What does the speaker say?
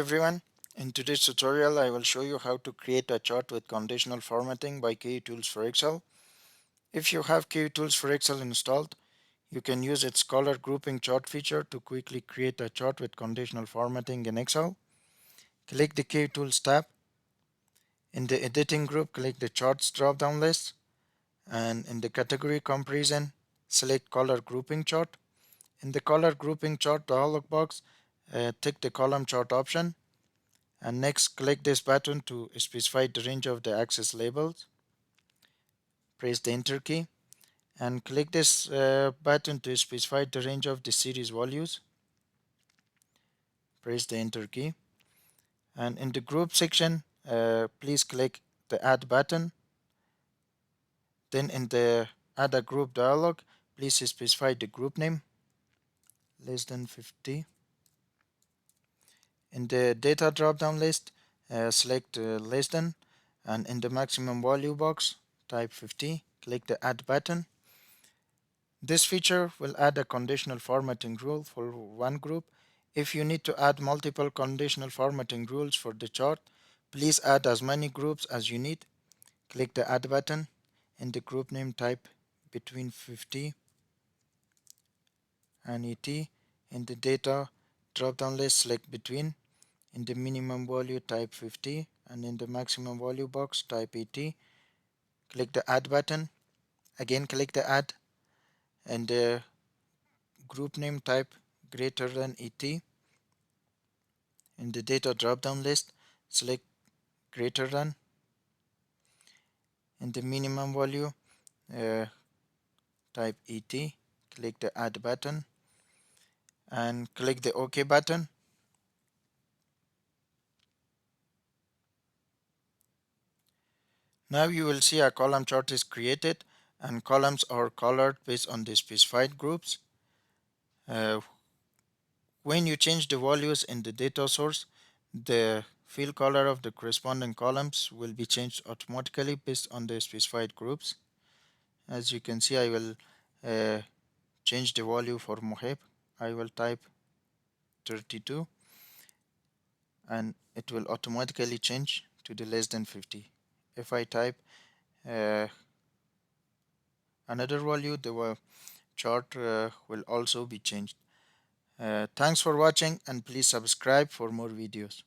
everyone. In today's tutorial, I will show you how to create a chart with conditional formatting by Kutools for Excel. If you have Kutools for Excel installed, you can use its color grouping chart feature to quickly create a chart with conditional formatting in Excel. Click the Kutools tab. In the editing group, click the charts drop-down list, and in the category comparison, select color grouping chart. In the color grouping chart dialog box, tick the column chart option. And next, click this button to specify the range of the axis labels. Press the enter key and click this button to specify the range of the series values. Press the enter key, and in the group section, please click the add button. Then in the add a group dialog, please specify the group name, less than 50. In the data drop down list, select less than, and in the maximum value box, type 50. Click the add button. This feature will add a conditional formatting rule for one group. If you need to add multiple conditional formatting rules for the chart, please add as many groups as you need. Click the add button. In the group name, type between 50 and 80. In the data drop down list, select between. In the minimum value, type 50, and in the maximum value box, type 80. Click the add button. Again, click the add, and the group name, type greater than 80. In the data drop-down list, select greater than. In the minimum value, uh, type 80. Click the add button and click the OK button. Now you will see a column chart is created, and columns are colored based on the specified groups. When you change the values in the data source, the fill color of the corresponding columns will be changed automatically based on the specified groups. As you can see, I will change the value for Mohib. I will type 32, and it will automatically change to the less than 50. If I type uh, another value, the chart will also be changed. Thanks for watching, and please subscribe for more videos.